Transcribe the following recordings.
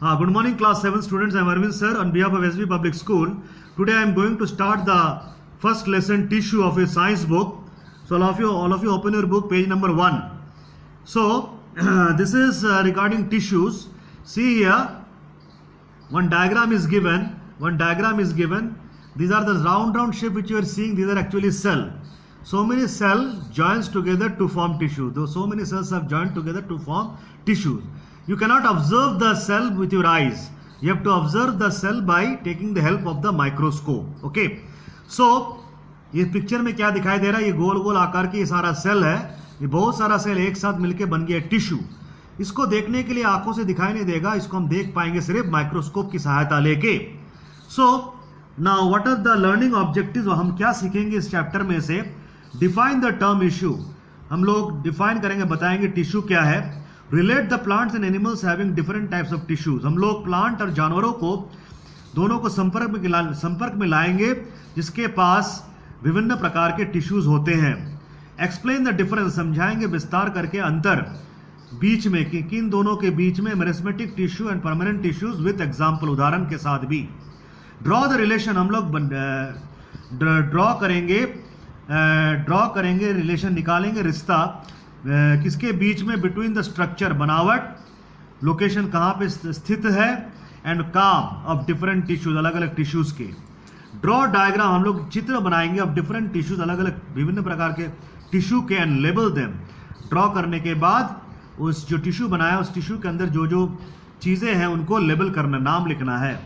Good morning, class 7 students. I am Arvind sir on behalf of SB Public School. Today I am going to start the first lesson, tissue, of a science book. So all of you open your book, page number 1. So this is regarding tissues. See here, one diagram is given. These are the round shape which you are seeing. These are actually cell. So many cell joins together to form tissue. Though so many cells have joined together to form tissues. You cannot observe the cell with your eyes. You have to observe the cell by taking the help of the microscope. Okay. So ये picture में क्या दिखाई दे रहा है? ये गोल गोल आकार की ये सारा सेल है. ये बहुत सारा सेल एक साथ मिलके बन गया टिश्यू. इसको देखने के लिए आंखों से दिखाई नहीं देगा. इसको हम देख पाएंगे सिर्फ माइक्रोस्कोप की सहायता लेके. So now what are the learning objectives? हम क्या सीखेंगे इस चैप्टर में से? Define the term tissue. हम लोग डिफाइन करेंगे, बताएंगे टिश्यू क्या है. Relate the plants and animals having different types of tissues. हम लोग प्लांट और जानवरों को दोनों को संपर्क में लाएंगे जिसके पास विभिन्न प्रकार के टिश्यूज होते हैं. Explain the difference. समझाएंगे विस्तार करके अंतर बीच में कि किन दोनों के बीच में meristematic tissue and permanent tissues with example, उदाहरण के साथ भी. Draw the relation. हम लोग ड्रॉ करेंगे रिलेशन, निकालेंगे रिश्ता किसके बीच में? बिटवीन द स्ट्रक्चर, बनावट, लोकेशन कहां पे स्थित है, एंड काम ऑफ डिफरेंट टिश्यूज, अलग अलग टिश्यूज के. Draw diagram. हम लोग चित्र बनाएंगे ऑफ डिफरेंट टिश्यूज, अलग अलग विभिन्न प्रकार के टिश्यू के, एंड लेबल देम. ड्रॉ करने के बाद उस जो टिश्यू बनाया उस टिश्यू के अंदर जो जो चीजें हैं उनको लेबल करना, नाम लिखना है,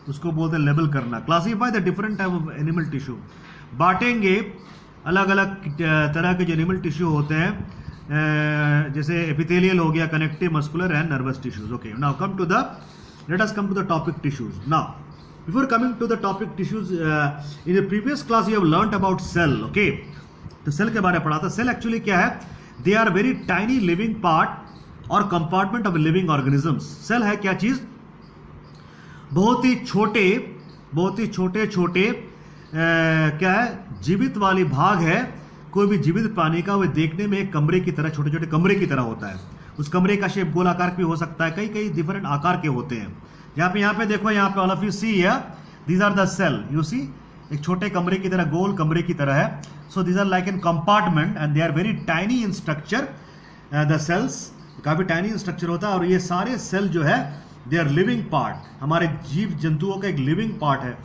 उसको बोलते हैं लेबल करना. Classify the different type of animal tissue. बांटेंगे अलग अलग तरह के जो एनिमल टिश्यू होते हैं, जैसे एपिथेलियल हो गया, connective, muscular and nervous tissues. Okay, now let us come to the topic tissues. Now before coming to the topic tissues, in the previous class you have learned about cell. Okay, तो cell के बारे में पढ़ा था. Cell actually क्या है? They are very tiny living part और compartment of living organisms. Cell है क्या चीज? बहुत ही छोटे क्या है? जीवित वाली भाग है कोई भी जीवित प्राणी का. वह देखने में एक कमरे की तरह, छोटे छोटे कमरे की तरह होता है. उस कमरे का शेप गोल आकार भी हो सकता है, कई डिफरेंट आकार के होते हैं. यहाँ पे देखो, यहाँ पे all of you see here, these are the cell. You see, एक छोटे कमरे की तरह, गोल कमरे की तरह है. So these are like in compartment and they are very tiny in structure. The cells काफी टाइनी इन स्ट्रक्चर होता है. और ये सारे सेल जो है दे आर लिविंग पार्ट. हमारे जीव जंतुओं का एक लिविंग पार्ट है,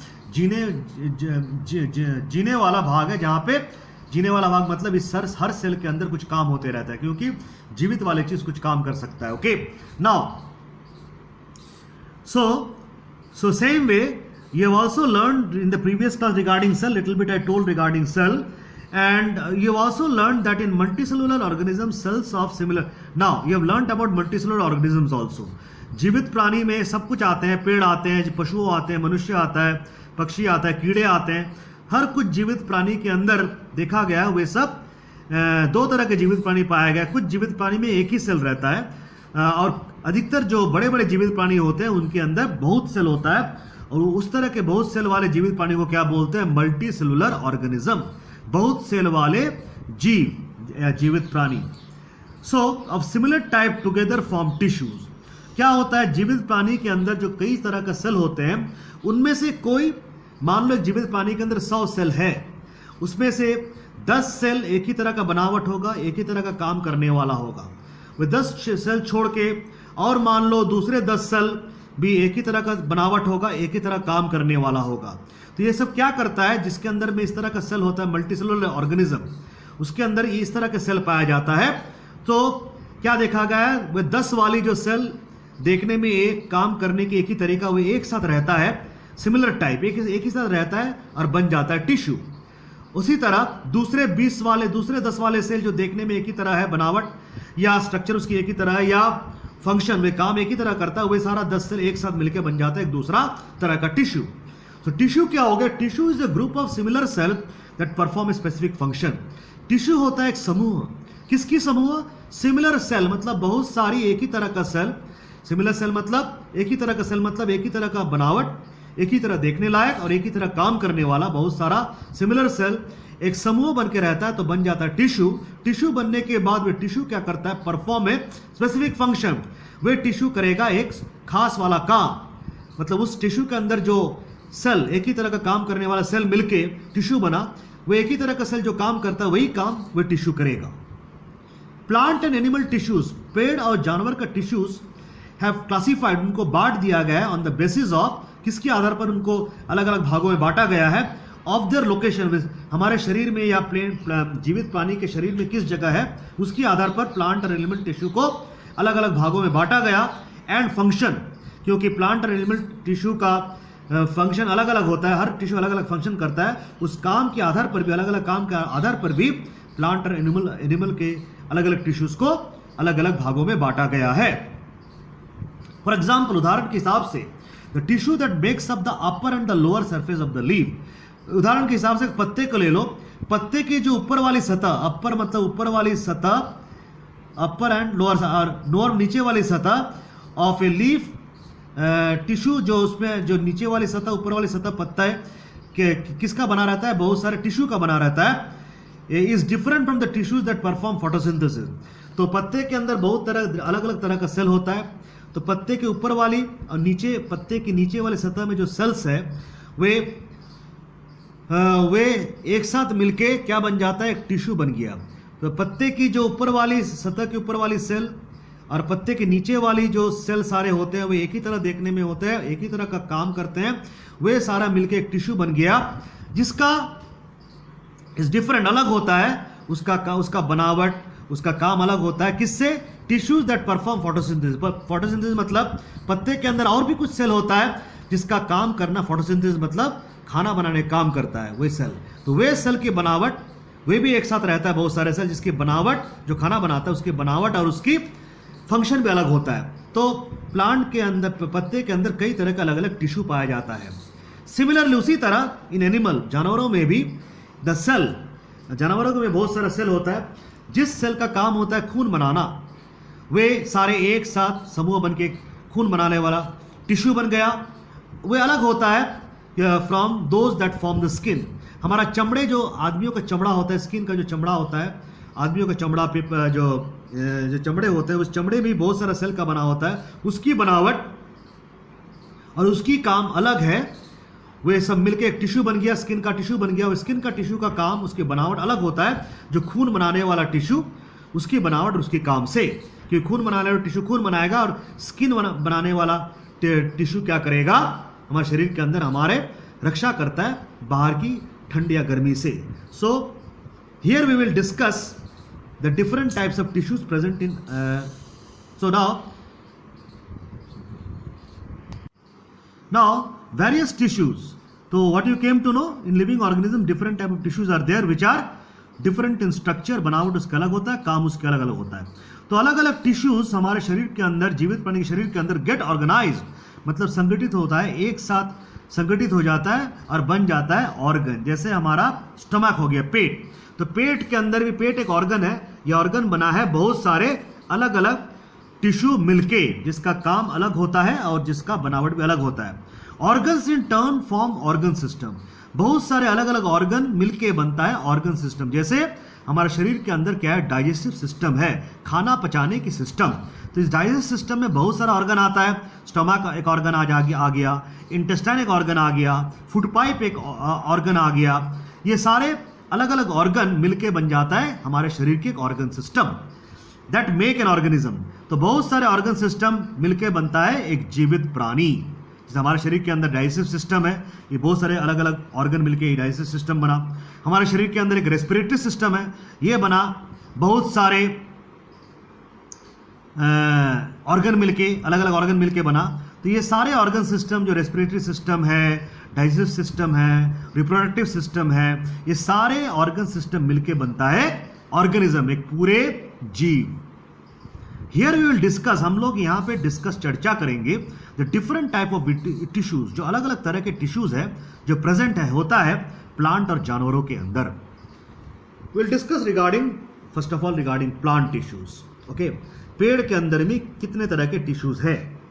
जीने वाला भाग है. जहां पे जीने वाला भाग मतलब इस हर सेल के अंदर कुछ काम होते रहता है, क्योंकि जीवित वाली चीज कुछ काम कर सकता है. Okay, now so same way you have also learned in the previous class regarding cell, little bit I told regarding cell, and you have also learned that in multicellular organisms cells of similar. Now you have learned about multicellular organisms also. जीवित प्राणी में सब कुछ आते हैं, पेड़ आते हैं, पशु आते हैं, मनुष्य आता है, पक्षी आता है, कीड़े आते हैं. हर कुछ जीवित प्राणी के अंदर देखा गया वे सब दो तरह के जीवित प्राणी पाया गया. कुछ जीवित प्राणी में एक ही सेल रहता है, और अधिकतर जो बड़े बड़े जीवित प्राणी होते हैं उनके अंदर बहुत सेल होता है. और उस तरह के बहुत सेल वाले जीवित प्राणी को क्या बोलते हैं? Multi cellular organism. बहुत सेल वाले जीवित प्राणी. सो of similar type together form tissues. क्या होता है? जीवित प्राणी के अंदर जो कई तरह का सेल होते हैं, उनमें से कोई, मान लो एक जीवित प्राणी के अंदर 100 सेल है, उसमें से 10 सेल एक ही तरह का बनावट होगा, एक ही तरह का काम करने वाला होगा. वे 10 सेल छोड़ के और मान लो दूसरे 10 सेल भी एक ही तरह का बनावट होगा, एक ही तरह काम करने वाला होगा. तो ये सब क्या करता है? जिसके अंदर में इस तरह का सेल होता है, मल्टीसेलुलर ऑर्गेनिज्म, उसके अंदर इस तरह का सेल पाया जाता है. तो क्या देखा गया है? वे 10 वाली जो सेल देखने में एक काम करने की एक ही तरीका, वो एक साथ रहता है, सिमिलर टाइप, एक ही साथ रहता है और बन जाता है टिश्यू. उसी तरह दूसरे 10 वाले सेल जो देखने में एक ही तरह है, बनावट या स्ट्रक्चर उसकी एक ही तरह है, या फंक्शन में काम एक ही तरह करता है, वह सारा 10 सेल एक साथ मिलकर बन जाता है एक दूसरा तरह का टिश्यू. तो टिश्यू क्या हो गया? Tissue is a group of similar cell that perform a specific function. Tissue होता है एक समूह. किसकी समूह? सिमिलर सेल मतलब बहुत सारी एक ही तरह का सेल. सिमिलर सेल मतलब एक ही तरह का सेल, मतलब एक ही तरह का बनावट, एक ही तरह देखने लायक और एक ही तरह काम करने वाला बहुत सारा सिमिलर सेल एक समूह बन के रहता है, तो बन जाता है टिश्यू. टिश्यू बनने के बाद वे टिश्यू क्या करता है? Perform a specific function. Way tissue करेगा एक खास वाला काम। मतलब उस टिश्यू के अंदर जो सेल, एक ही तरह का काम करने वाला सेल मिलके टिश्यू बना, वो एक ही तरह का सेल जो काम करता है वही काम वह टिश्यू करेगा। प्लांट एंड एनिमल टिश्यूज, पेड़ और जानवर का टिश्यूज हैव क्लासिफाइड, उनको बांट दिया गया है ऑन द बेसिस ऑफ, किसके आधार पर उनको अलग अलग भागों में बांटा गया है, ऑफ देयर लोकेशन, हमारे शरीर में या जीवित प्राणी के शरीर में किस जगह है उसके आधार पर प्लांट और एनिमल टिश्यू को अलग अलग भागों में बांटा गया। एंड फंक्शन, क्योंकि प्लांट और एनिमल टिश्यू का फंक्शन अलग अलग होता है, हर टिश्यू अलग अलग फंक्शन करता है, उस काम के आधार पर भी, अलग अलग काम के आधार पर भी प्लांट और एनिमल के अलग अलग टिश्यूज को अलग अलग भागों में बांटा गया है। फॉर एग्जाम्पल, उदाहरण के हिसाब से the tissue that makes up the upper and the lower surface of the leaf, उदाहरण के हिसाब से पत्ते को ले लो, पत्ते की जो ऊपर वाली सतह, अपर मतलब ऊपर वाली सतह, अपर एंड लोअर, और लोअर नीचे वाली सतह ऑफ ए लीफ टिश्यू, जो उसमें जो नीचे वाली सतह ऊपर वाली सतह पत्ता है किसका बना रहता है, बहुत सारे टिश्यू का बना रहता है, is different from the tissues that perform photosynthesis. तो पत्ते के अंदर बहुत तरह, अलग अलग तरह का सेल होता है, तो पत्ते के ऊपर वाली और नीचे, पत्ते की नीचे वाली सतह में जो सेल्स है वे एक साथ मिलके क्या बन जाता है, एक टिश्यू बन गया। तो पत्ते की जो ऊपर वाली सतह के ऊपर वाली सेल और पत्ते के नीचे वाली जो सेल सारे होते हैं वे एक ही तरह देखने में होते हैं, एक ही तरह का काम करते हैं, वे सारा मिलके एक टिश्यू बन गया, जिसका इस डिफरेंट अलग होता है, उसका बनावट, उसका काम अलग होता है, किससे, tissues that perform photosynthesis. Photosynthesis मतलब पत्ते के अंदर और भी कुछ सेल होता है जिसका काम करना, फोटोसिंथेसिस मतलब खाना बनाने का काम करता है वे सेल। तो वे सेल की बनावट, वे भी एक साथ रहता है, बहुत सारे सेल जिसकी बनावट, जो खाना बनाता है उसकी बनावट और उसकी फंक्शन भी अलग होता है। तो प्लांट के अंदर, पत्ते के अंदर कई तरह का अलग अलग टिश्यू पाया जाता है। सिमिलरली उसी तरह इन एनिमल, जानवरों में भी द सेल, जानवरों में बहुत सारा सेल होता है, जिस सेल का काम होता है खून बनाना, वे सारे एक साथ समूह बन के खून बनाने वाला टिश्यू बन गया। वे अलग होता है from those that form the skin. हमारा चमड़े, जो आदमियों का चमड़ा होता है, स्किन का जो चमड़ा होता है, आदमियों का चमड़ा, जो चमड़े होते हैं, उस चमड़े भी बहुत सारा सेल का बना होता है, उसकी बनावट और उसकी काम अलग है, वे सब मिलके एक टिश्यू बन गया, स्किन का टिश्यू बन गया। और स्किन का टिश्यू का काम, उसकी बनावट अलग होता है, जो खून बनाने वाला टिश्यू, उसकी बनावट उसके काम से, क्योंकि खून बनाने वाला टिश्यू खून बनाएगा और स्किन बनाने वाला टिश्यू क्या करेगा, हमारे शरीर के अंदर हमारे रक्षा करता है बाहर की ठंड या गर्मी से। So here we will discuss the different types of tissues present in, so now various tissues. So what you came to know, in living organism different type of tissues are there which are different in structure, बनावट उसका अलग होता है, काम उसके अलग अलग होता है। तो अलग अलग टिश्यूज हमारे शरीर के अंदर, जीवित प्राणी के शरीर के अंदर गेट ऑर्गेनाइज, मतलब संगठित होता है, एक साथ संगठित हो जाता है और बन जाता है ऑर्गन। जैसे हमारा स्टमक हो गया, पेट, तो पेट के अंदर भी, पेट एक ऑर्गन है, यह ऑर्गन बना है बहुत सारे अलग अलग टिश्यू मिलके, जिसका काम अलग होता है और जिसका बनावट भी अलग होता है। Organs in turn form organ system, बहुत सारे अलग अलग ऑर्गन मिलके बनता है ऑर्गन सिस्टम। जैसे हमारे शरीर के अंदर क्या है, डाइजेस्टिव सिस्टम है, खाना पचाने की सिस्टम। तो इस डाइजेस्टिव सिस्टम में बहुत सारा ऑर्गन आता है, स्टमक एक ऑर्गन आ गया, इंटेस्टाइन एक ऑर्गन आ गया, फूड पाइप एक ऑर्गन आ गया, ये सारे अलग अलग ऑर्गन मिलके बन जाता है हमारे शरीर के एक organ system that make an organism. तो बहुत सारे ऑर्गन सिस्टम मिलके बनता है एक जीवित प्राणी। जैसे हमारे शरीर के अंदर डाइजेस्टिव सिस्टम है, ये बहुत सारे अलग अलग ऑर्गन मिलके डाइजेस्टिव सिस्टम बना। हमारे शरीर के अंदर एक रेस्पिरेटरी सिस्टम है, ये बना बहुत सारे ऑर्गन मिलके, अलग अलग ऑर्गन मिलके बना। तो ये सारे ऑर्गन सिस्टम, जो रेस्पिरेटरी सिस्टम है, डाइजेस्टिव सिस्टम है, रिप्रोडक्टिव सिस्टम है, ये सारे ऑर्गन सिस्टम मिलके बनता है ऑर्गेनिज्म, एक पूरे जीव। हियर वी विल डिस्कस, हम लोग यहाँ पे डिस्कस, चर्चा करेंगे the different type of tissues, जो अलग अलग तरह के टिश्यूज है जो प्रेजेंट है, होता है प्लांट और जानवरों के अंदर। Will discuss regarding, first of all regarding plant tissues. Okay, पेड़ के अंदर में कितने तरह के टिश्यूज है।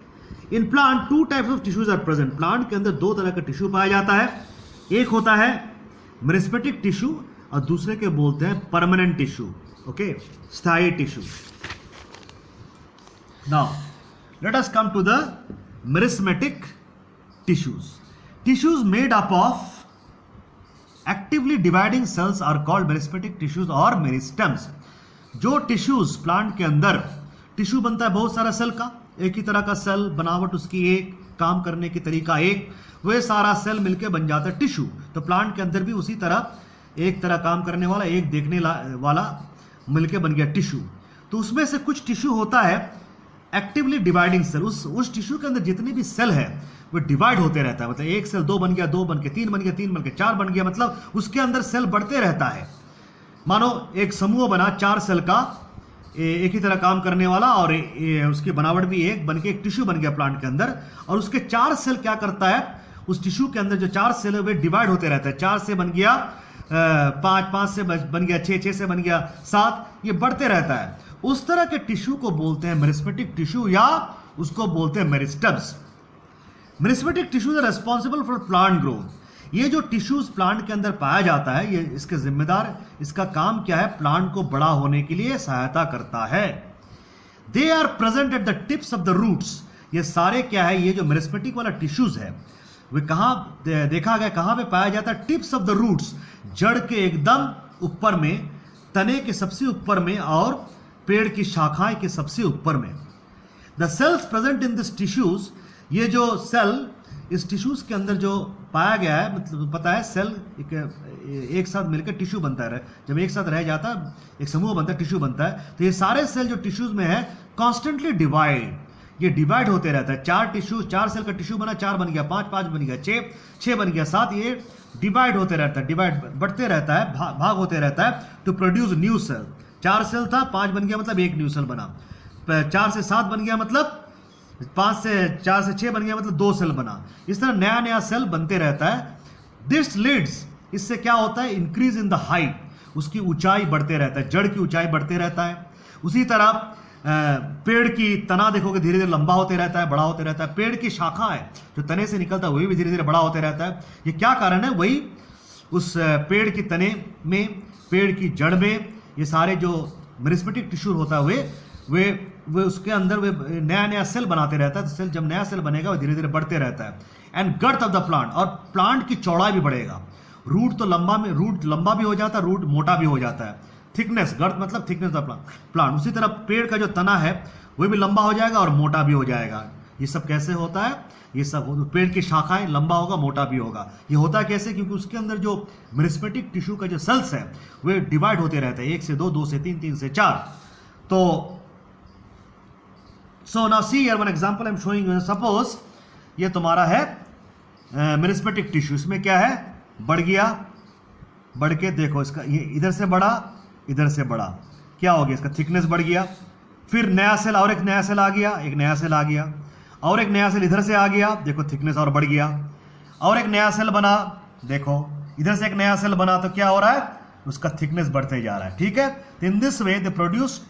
In plant two types of tissues are present, plant के अंदर दो तरह का टिश्यू पाया जाता है, एक होता है मेरिस्टेमिक टिश्यू और दूसरे के बोलते हैं परमानेंट टिश्यू। ओके, स्थायी tissue. Now Let us come to the meristematic tissues. Tissues made up of actively dividing cells are called meristematic tissues or meristems. जो टिश्यूज प्लांट के अंदर टिश्यू बनता है बहुत सारा सेल का, एक ही तरह का सेल, बनावट उसकी एक, काम करने की तरीका एक, वह सारा सेल मिलके बन जाता है टिश्यू। तो प्लांट के अंदर भी उसी तरह एक तरह काम करने वाला, एक देखने वाला मिलके बन गया टिश्यू। तो उसमें से कुछ टिश्यू होता है एक्टिवली डिवाइडिंग सेल, उस टिश्यू के अंदर जितने भी सेल है वो डिवाइड होते रहता है। मतलब एक सेल 2 बन गया, 2 बन के 3 बन गया, 3 बन के 4 बन गया, मतलब उसके अंदर सेल बढ़ते रहता है। मानो एक समूह बना 4 सेल का, एक ही तरह काम करने वाला, और उसकी बनावट भी एक बन के एक टिश्यू बन गया प्लांट के अंदर। और उसके 4 सेल क्या करता है, उस टिश्यू के अंदर जो 4 सेल है वे डिवाइड होते रहते हैं। 4 से बन गया 5, 5 से बन गया 6, 6 से बन गया 7, ये बढ़ते रहता है। उस तरह के टिश्यू को बोलते हैं मेरिस्टेमेटिक टिश्यू, या उसको बोलते हैं meristems. Meristematic tissues are responsible for plant growth. ये जो टिश्यूज प्लांट के अंदर पाया जाता है, ये इसके जिम्मेदार, इसका काम क्या है, प्लांट को बड़ा होने के लिए सहायता करता है। They are present at the tips of the roots. ये सारे क्या है, ये जो मेरिस्टेमेटिक वाला टिश्यूज है वे कहां देखा गया, कहां पे पाया जाता है, टिप्स ऑफ द रूट्स, जड़ के एकदम ऊपर में, तने के सबसे ऊपर में, और पेड़ की शाखाएं के सबसे ऊपर में। The cells present in this tissues, ये जो सेल इस टिश्यूज के अंदर जो पाया गया है, मतलब पता है सेल एक साथ मिलकर टिश्यू बनता है, जब एक साथ रह जाता है एक समूह बनता है, टिश्यू बनता है। तो ये सारे सेल जो टिश्यूज में है कॉन्स्टेंटली डिवाइड, ये डिवाइड होते रहता है। 4 सेल का टिश्यू बना, 4 बन गया, 5 बन गया, 6 बन गया, 7, ये डिवाइड होते रहता है, डिवाइड बढ़ते रहता है, भाग होते रहता है to produce new cell. 4 cell था, 5 बन गया मतलब एक न्यू सेल बना, 4 से 7 बन गया मतलब 4 से 6 बन गया मतलब 2 सेल बना। इस तरह नया नया सेल बनते रहता है। दिस लीड्स, इससे क्या होता है, इंक्रीज इन द हाइट, उसकी ऊंचाई बढ़ते रहता है, जड़ की ऊंचाई बढ़ते रहता है। उसी तरह पेड़ की तना देखोगे धीरे धीरे लंबा होते रहता है, बड़ा होते रहता है। पेड़ की शाखा है जो तने से निकलता है वही भी धीरे धीरे बड़ा होते रहता है। ये क्या कारण है, वही उस पेड़ की तने में, पेड़ की जड़ में, ये सारे जो मेरिस्टेमेटिक टिश्यू होता है वे उसके अंदर वे नया नया सेल बनाते रहता है। तो सेल, जब नया सेल बनेगा वो धीरे धीरे बढ़ते रहता है। And girth of the plant, और प्लांट की चौड़ाई भी बढ़ेगा। रूट तो रूट लंबा भी हो जाता है, रूट मोटा भी हो जाता है। थिकनेस, गर्थ मतलब थिकनेस ऑफ प्लांट। उसी तरह पेड़ का जो तना है वो भी लंबा हो जाएगा और मोटा भी हो जाएगा। ये सब कैसे होता है, ये सब पेड़ की शाखाएं लंबा होगा, मोटा भी होगा। ये होता कैसे, क्योंकि उसके अंदर जो मेरिस्टेमेटिक टिश्यू का जो सेल्स है वे डिवाइड होते रहते हैं, 1 से 2, 2 से 3, 3 से 4। तो so now see here one example I'm showing you. Suppose ये तुम्हारा है मेरिस्टेमेटिक टिश्यू, इसमें क्या है, बढ़ गया, बढ़ के देखो इसका ये इधर से बढ़ा, इधर से बढ़ा, क्या हो गया, इसका थिकनेस बढ़ गया। फिर नया सेल, और एक नया सेल आ गया, एक नया सेल आ गया, और एक नया सेल इधर से आ गया, देखो थिकनेस और बढ़ गया। और एक नया सेल बना, देखो इधर से एक नया सेल बना, तो क्या हो रहा है, उसका थिकनेस बढ़ते जा रहा है। ठीक है, in this way they produce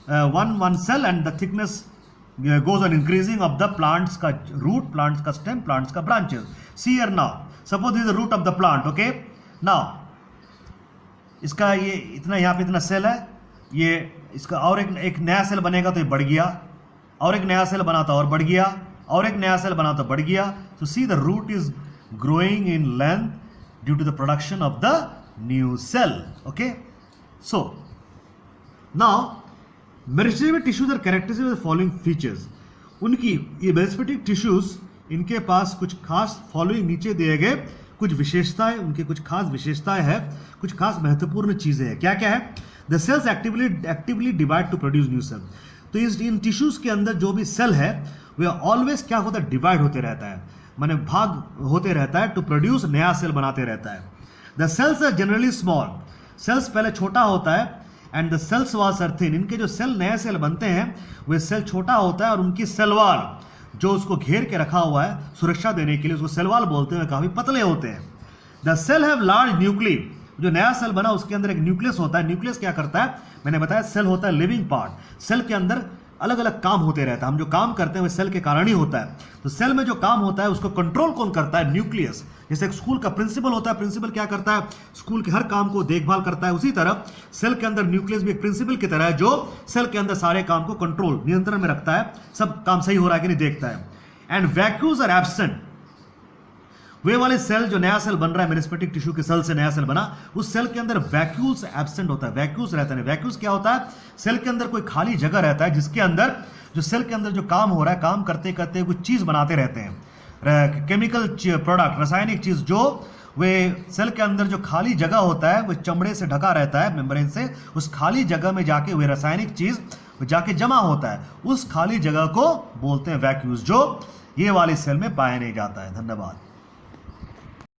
one cell and the thickness goes on increasing of the plants का root, plants का stem, plants का branches. See here now, suppose this is the root of the plant, okay? Now इसका ये इतना, यहाँ पे इतना cell है, ये इसका और एक नया सेल बनेगा तो ये बढ़ गया, और एक नया सेल बना तो और बढ़ गया, और एक नया सेल बना तो बढ़ गया। So see the root is growing in length due to the production of the new cell, okay? So now meristematic tissues are characteristic with the following features. उनकी ये मेरिस्टेमेटिक टिश्यूज, इनके पास कुछ खास फॉलोइंग नीचे दिए गए कुछ विशेषताएं, उनके कुछ खास विशेषताएं हैं, कुछ खास महत्वपूर्ण चीजें हैं। क्या क्या है, the cells actively divide to produce new cell. तो इन टिश्यूज के अंदर जो भी सेल है वे ऑलवेज क्या होता है, डिवाइड होते रहता है, माने भाग होते रहता है, टू प्रोड्यूस नया सेल बनाते रहता है। The cells are generally small, cells पहले छोटा होता है, and the cells walls are thin. इनके जो सेल, नए सेल बनते हैं वे सेल छोटा होता है, और उनकी सेल वाल जो उसको घेर के रखा हुआ है सुरक्षा देने के लिए, उसको सेल वाल बोलते हैं, काफी पतले होते हैं। The cell have large nuclei, जो नया सेल बना उसके अंदर एक न्यूक्लियस होता है। न्यूक्लियस क्या करता है, मैंने बताया सेल होता है लिविंग पार्ट, सेल के अंदर अलग अलग काम होते रहता है, हम जो काम करते हैं वो सेल के कारण ही होता है। तो सेल में जो काम होता है उसको कंट्रोल कौन करता है, न्यूक्लियस, जैसे एक स्कूल का प्रिंसिपल होता है, प्रिंसिपल क्या करता है, स्कूल के हर काम को देखभाल करता है, उसी तरह सेल के अंदर न्यूक्लियस भी एक प्रिंसिपल की तरह है जो सेल के अंदर सारे काम को कंट्रोल, नियंत्रण में रखता है, सब काम सही हो रहा है कि नहीं देखता है। एंड वैक्यूल्स आर एब्सेंट, वे वाले सेल जो नया सेल बन रहा है मेरिस्टेमेटिक टिश्यू के सेल से नया सेल बना, उस सेल के अंदर वैक्यूल्स एब्सेंट होता है, वैक्यूल्स रहता है। वैक्यूल्स क्या होता है, सेल के अंदर कोई खाली जगह रहता है जिसके अंदर जो सेल के अंदर जो काम हो रहा है, काम करते करते कुछ चीज बनाते रहते हैं, केमिकल प्रोडक्ट, रासायनिक चीज, जो वे सेल के अंदर जो खाली जगह होता है वो चमड़े से ढका रहता है, मेम्ब्रेन से, उस खाली जगह में जाके वे रासायनिक चीज जाके जमा होता है, उस खाली जगह को बोलते हैं वैक्यूल्स, जो ये वाले सेल में पाया नहीं जाता है। धन्यवाद।